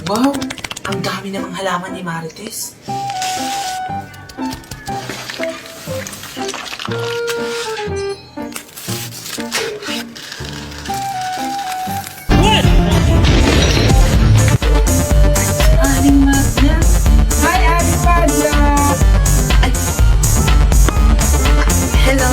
Wow! Ang dami namang halaman ni Marites. Aling Magna! Hi, Aling Magna! Hello!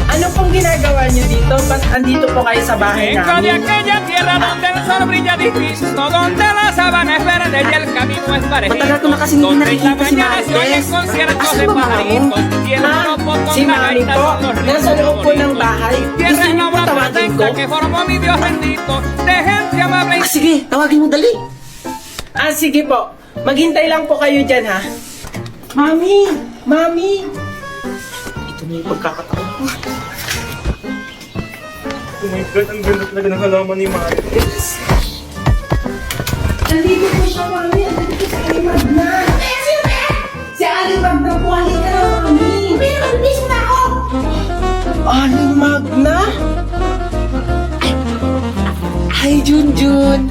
Ano pong ginagawa niyo dito? Ba't andito po kayo sa bahay Vengo de namin? aquella tierra donde el sol brilla distinto, donde la sabana es verde y el camino es parejo. Matagal ko na kasi hindi Donde en la nakikita si mañana se oyen Marites. conciertos Asan de ba, Mami? pajaritos y el Ha? grupo con Si la Mami gaita po, con los nasa ritmos loob po ng bonitos. bahay. Tierra Gusto en niyo po obra tawagin ko? presenta que formó mi Dios bendito, de gente amable y Sige, tawagin mo dali. Sige po. Maghintay lang po kayo dyan, ha? Mami! Mami! Ito na yung pagkakataon ko. Oh my God, ang ganda talaga ng halaman ni Marites. Nandito po siya, Mami. Nandito po si Aling Magna. Si Aling Magna po. Halika na, Mami. Bilis na ako! Aling Magna? Hi, Junjun!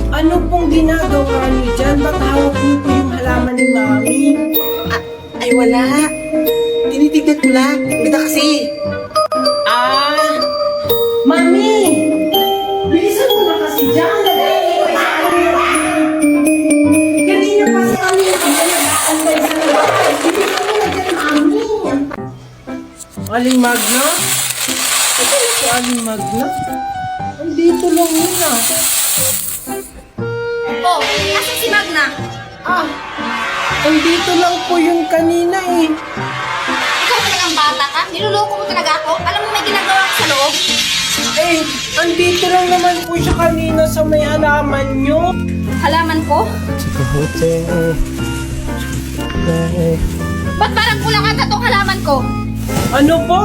Ano pong ginagawa niyo dyan? Ba't hawak niyo po yung halaman ni Mami? Ay, wala. Tinitignan ko lang. Ganda kasi. Mami! Bilisan mo na kasi dyan. Kanina pa si Aling Magna nag-aantay sa labas. Bilisan mo na dyan, Mami. Aling Magna? Ito na si Aling Magna? Andito lang yun ah. Oh, asan si Magna? Andito lang po yung kanina eh. Ikaw talagang bata ka? Niluloko mo talaga ako? Alam mo may ginagawa ko sa loob? Andito lang naman po siya kanina sa may halaman nyo. Halaman ko? Ba't parang kulang ata tong halaman ko? Ano po?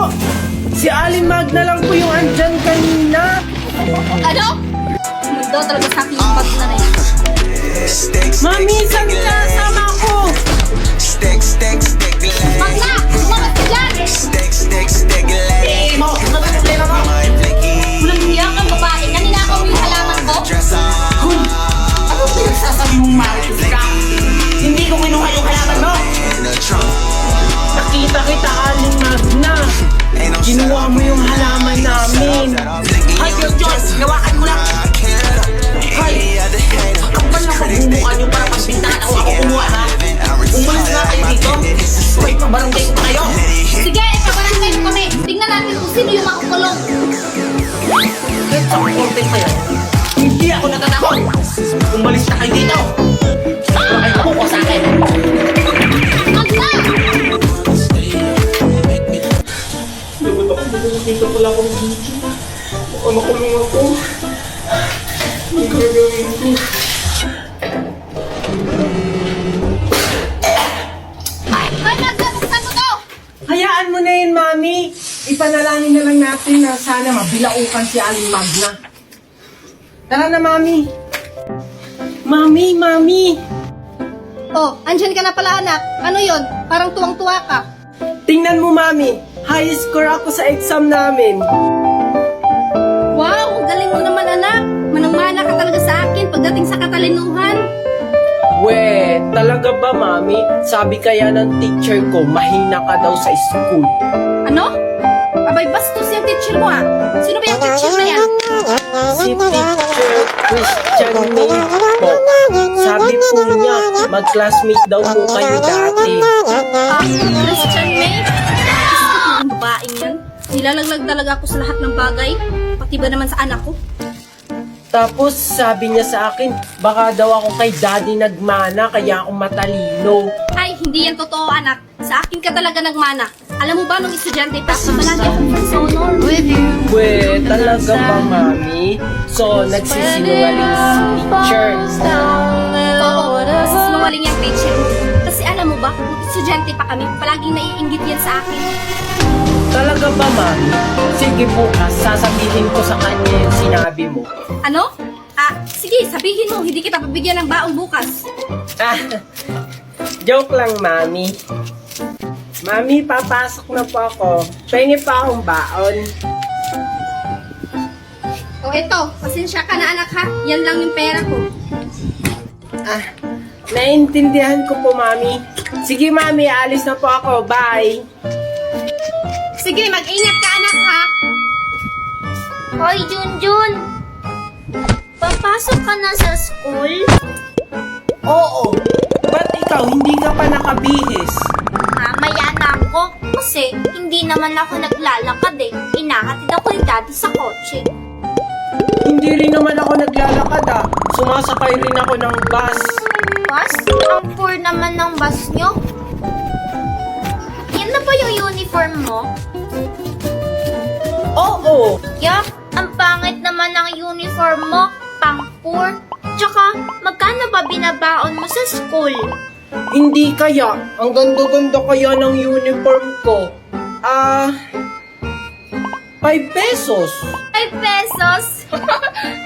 Si Aling Magna lang po yung andyan kanina. Ano? Daw talaga sa akin yung Magna na yan. Mami, saan sama ako? Magna! Lumabas ka dyan! Mo, ano ba problema mo? Walang hiya kang babae. Naninakaw mo yung halaman ko? Hoy! Ano pinagsasabi mong Marites ka? Hindi ko kinuha yung halaman mo! Nakita kita, Aling Magna. Kinuha mo yung halaman namin. Ay, Diyos! Nawakan ko lang! Ay! Kapal na pagmumukha niyo para pagbintahan ako kumuha, ha? Umalis na kayo dito! Hoy, pabarangay ko pa kayo! Sige, ipabarangay mo kami. Tingnan natin kung sino yung makukulong. Kahit sa korte pa yan, hindi ako natatakot! Umalis na kayo dito! Wala kayo makukuha sa akin! Magna! Dito pala akong dito. Baka makulong ako. Ang gagawin ko. Hoy, Magna! Buksan mo to! Hayaan mo na yun, Mami. Ipanalangin na lang natin na sana mabilaukan si Aling Magna. Tara na, Mami. Mami! Oh, andyan ka na pala anak. Ano yon? Parang tuwang-tuwa ka. Tingnan mo, Mami. High score ako sa exam namin. Wow, ang galing mo naman anak. Manang-mana ka talaga sa akin pagdating sa katalinuhan. We, talaga ba, Mami? Sabi kaya ng teacher ko, mahina ka daw sa school. Ano? Abay, bastos yung teacher mo ah. Sino ba yung teacher na yan? Si teacher Christian May po. Sabi po niya, mag-classmate daw po kayo dati. Christian May? Ang babaeng yan. Nilalaglag talaga ako sa lahat ng bagay. Pati ba naman sa anak ko? Tapos sabi niya sa akin, baka daw ako kay daddy nagmana kaya ako matalino. Ay, hindi yan totoo anak. Sa akin ka talaga nagmana. Alam mo ba nung estudyante pa, palagi akong honor with you. We, talaga ba, Mami? So, nagsisinungaling si teacher. Oo, sinungaling yung teacher mo. Kasi alam mo ba, nung estudyante pa kami, palaging naiinggit yan sa akin. Talaga ba, Mami? Sige bukas, sasabihin ko sa kanya yung sinabi mo. Ano? Sige, sabihin mo, hindi kita pabigyan ng baong bukas. Joke lang, Mami. Mami, papasok na po ako. Pengi pa akong baon. O eto, pasensya ka na anak ha. Yan lang yung pera ko. Naiintindihan ko po, Mami. Sige, Mami, alis na po ako. Bye. Sige, mag-ingat ka anak ha. Hoy, Junjun! Papasok ka na sa school? Oo. Ba't ikaw, hindi ka pa nakabihis? Mamaya na ako. Kasi hindi naman ako naglalakad eh. Inahatid ako ni Daddy sa kotse. Hindi rin naman ako naglalakad Sumasakay rin ako ng bus. Bus? Ang poor naman ng bus nyo. Yan na ba yung uniform mo? Oo. Yak, ang pangit naman ng uniform mo. Pang poor. Tsaka, magkano ba binabaon mo sa school? Hindi kaya. Ang ganda-ganda kaya ng uniform ko. 5 pesos. 5 pesos?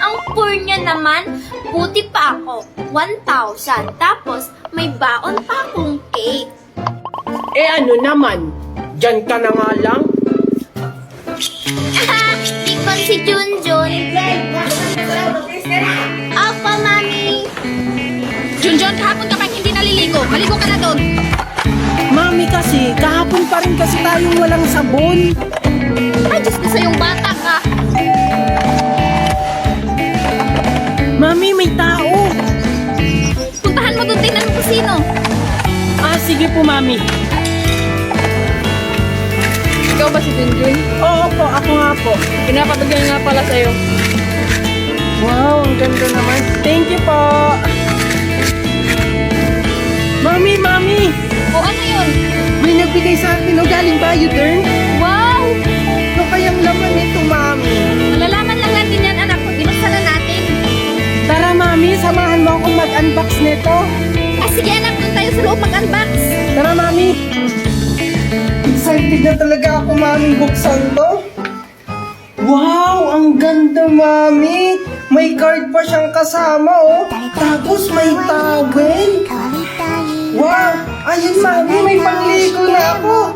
Ang poor niya naman. Buti pa ako. 1,000. Tapos, may baon pa akong cake. Ano naman? Diyan ka na nga lang. Ikon si Junjun. Apa, Mami? Junjun, kahapon ka pa hindi naliligo. Maligo ka na doon. Mami kasi, kahapon pa rin kasi tayong walang sabon. Ay, Diyos ko sa yung bata ka. Mami, may tao. Puntahan mo doon, tingnan mo kung sino. Sige po, Mami. Ikaw ba si Junjun? Oo po, ako nga po. Pinapabigyan nga pala sa'yo. Wow, ang ganda naman. Thank you po. Mami, Mami! O ano yun? May nagbigay sa akin. Galing ba, U-turn? Wow! Ano kayang laman nito, Mami? Malalaman lang natin yan, anak. Binuksan na natin. Tara, Mami, samahan mo akong mag-unbox nito. Sige, anak. Doon tayo sa loob mag-unbox. Tara, Mami. Excited na talaga ako, Mami, buksan to. Wow, ang ganda, Mami. May card pa siyang kasama, oh. Tapos may towel. Wow, ayun, Mami, may pangligo na ako.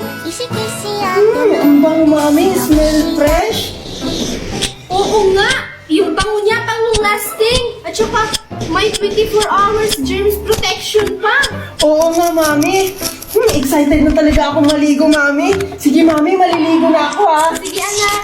Ang bango, Mami. Smell fresh. Oo nga. Yung bango niya, pang lasting. At saka, may 24 hours germs protection pa. Oo nga, Mami. Excited na talaga ako maligo, Mami. Sige, Mami, maliligo na ako, ha. Sige, anak.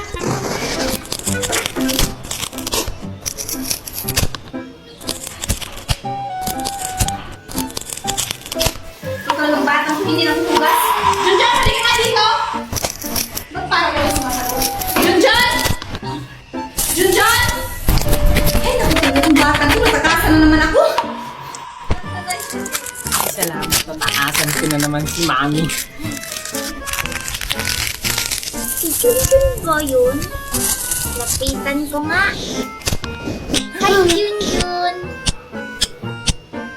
Ikaw lang batang hindi na hugas. Junjun, halika nga dito. Ba't parang wala sumasagot? Junjun! Junjun! Naku, yung bata ko, matakasan na naman ako. Salamat, tataasan ko na naman si Mami. Si Junjun ba yun? Lapitan ko nga. Hi, Junjun!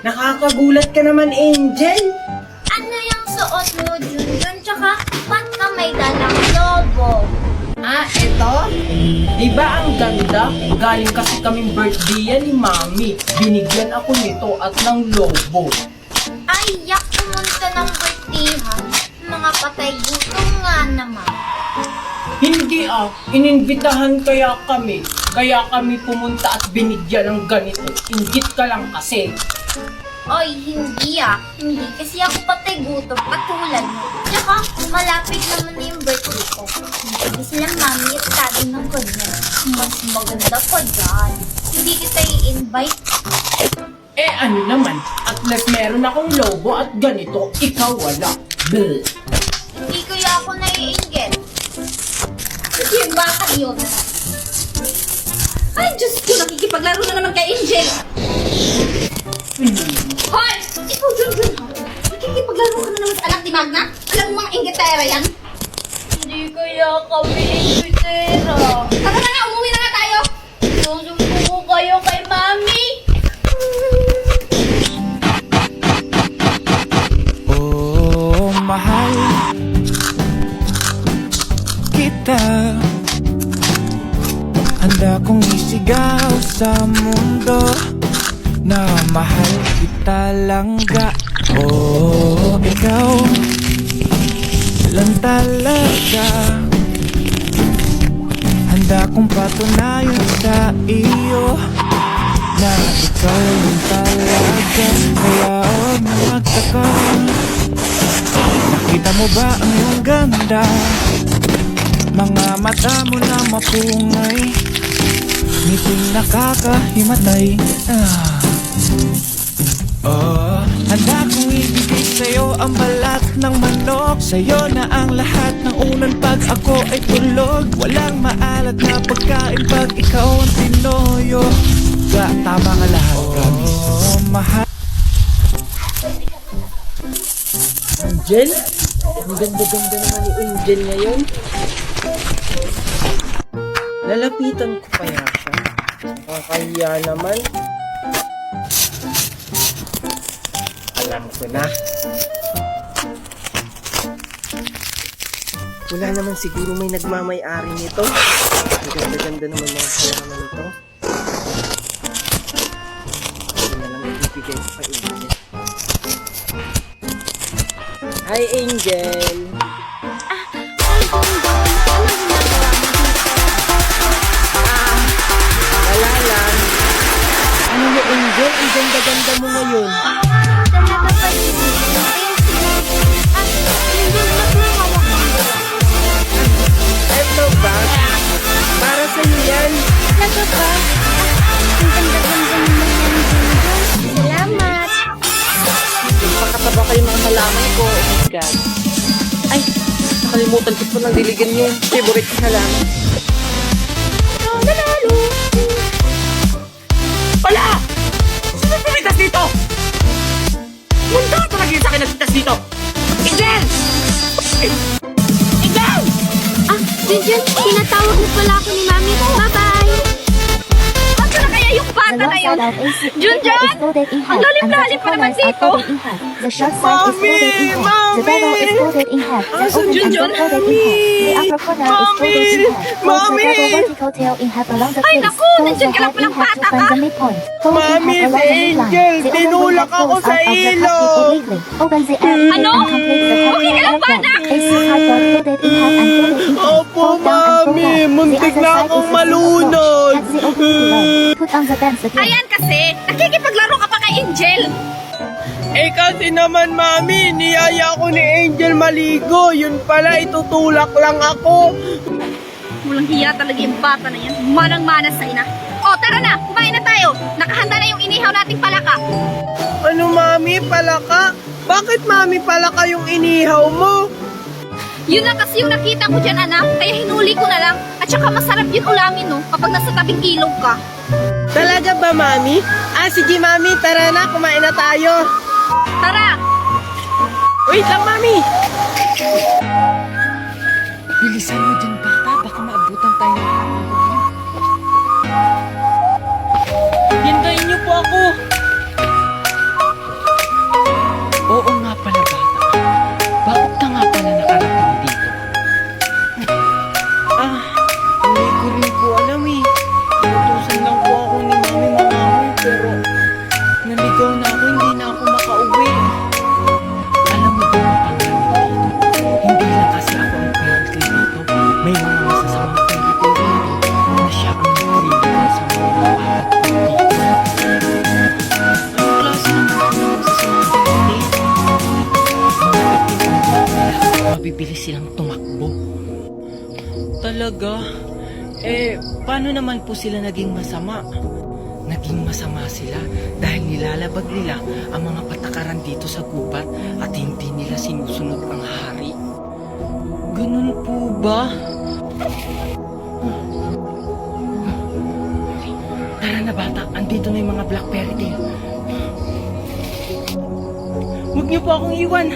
Nakakagulat ka naman, Angel. Ano yung suot mo, Junjun? Tsaka, ba't ka may dalang lobo? Eto? Diba ang ganda? Galing kasi kaming birthday ni Mami. Binigyan ako nito at ng lobo. Ay, yak pumunta ng birthday ha. Mga patay gutom nga naman. Hindi ininbitahan kaya kami. Kaya kami pumunta at binigyan ng ganito. Inggit ka lang kasi. Oy, hindi Hindi kasi ako patay gutom katulad mo. Tsaka, malapit naman na yung birthday ko. Hindi sila mami at daddy ng ganyan. Mas maganda pa dyan. Hindi kita i-invite. Ano naman? At least meron akong lobo at ganito. Ikaw wala. Bleh. Hindi kaya ako naiinggit. Kasi yung bata yun. Ay, Diyos ko, nakikipaglaro na naman kay Angel. Hoy! Ikaw, Junjun, ha? Nakikipaglaro ka na naman sa anak ni Magna? Alam mo mga inggitera yan? Hindi kaya kami inggitera. Tara na nga, umuwi na nga tayo. Susumbong ko kayo kay mami. Oh, mahal kita. Handa kong isigaw sa mundo na mahal kita langga. Oh, ikaw lang talaga. Handa kong patunayan sa iyo na ikaw yung talaga. Kaya huwag na magtaka. Nakita mo ba ang iyong ganda? Mga mata mo na mapungay, ngiting nakakahimatay. Oh, handa kong ibigay sa'yo ang balat ng manok. Sa'yo na ang lahat ng unan pag ako ay tulog. Walang maalat na pagkain pag ikaw ang tinoyo. Tama ka lahat, promise. Oh, mahal. Angel? Ang ganda-ganda naman ni Angel ngayon. Lalapitan ko kaya siya. Nakakahiya naman. Alam ko na. Wala naman siguro may nagmamay-ari nito. Ang ganda-ganda naman mga halaman nito. Hindi na lang ibibigay ko kay Angel. Hi, Angel! Wala lang. Ano mo, Angel? Ang ganda-ganda mo ngayon. Talaga ba yun? Hindi na hawak mo. Eto ba? Para sa'yo yan. Talaga ba? Ang ganda-ganda mo naman, Junjun. Salamat. Pakataba kayo mga halaman ko. Oh my God. Ay, nakalimutan ko pa ng diligan yung favorite ko halaman. Nanalo. Wala! Sino pumitas dito? Munta ka talaga sa akin nagpitas dito! Angel! Angel! Ah, Junjun, tinatawag mo pala ako ni Mami. Bye-bye. Ano na kaya yung bata na yun? Junjun! Ang lalim-lalim pa naman dito! Mami! Mami! Asan Junjun? Mami! Mami! Ay naku! Nandiyan ka lang palang bata ka! Mami, si Angel! Tinulak ako sa ilog! Ano? Okay ka lang ba, anak? Opo, Mami! Muntik na akong malunod! Ayan kasi! Nakikipaglaro ka pa kay Angel! Eh kasi naman, Mami, niyaya ko ni Angel maligo. Yun pala, itutulak lang ako. Walang hiya talaga yung bata na yan. Manang-mana sa ina. O, tara na! Kumain na tayo! Nakahanda na yung inihaw nating palaka. Ano, Mami? Palaka? Bakit, Mami, palaka yung inihaw mo? Yun na kasi yung nakita ko dyan, anak. Kaya hinuli ko na lang. At saka masarap yun ulamin, no? Kapag nasa tabing ilog ka. Talaga ba, Mami? Ah, sige, Mami. Tara na, kumain na tayo. Tara! Wait lang, Mami. Bilisan mo dyan, bata. Baka maabutan tayo ng hapon. Hintayin niyo po ako. Oo nga pala, bata. Bakit ka nga pala nakarating dito? Ah, hindi ko rin po alam eh. Inutusan lang po ako ni Mami mangamoy, pero naligaw na ako, hindi na ako makauwi. Alam mo ba ang pangalaman dito? Hindi lang kasi ako ang parent dito. May mga masasamang parent dito na siya ang nagpilihan sa mga bata dito. Ang klase ng mga masasamang parent dito? Mabibili silang tumakbo. Talaga? Eh, paano naman po sila naging masama? Naging masama sila dahil nilalabag nila ang mga patakaran dito sa gubat at hindi nila sinusunod ang hari. Ganun po ba? Tara na bata, andito na yung mga black fairy tail. Huwag niyo po akong iwan.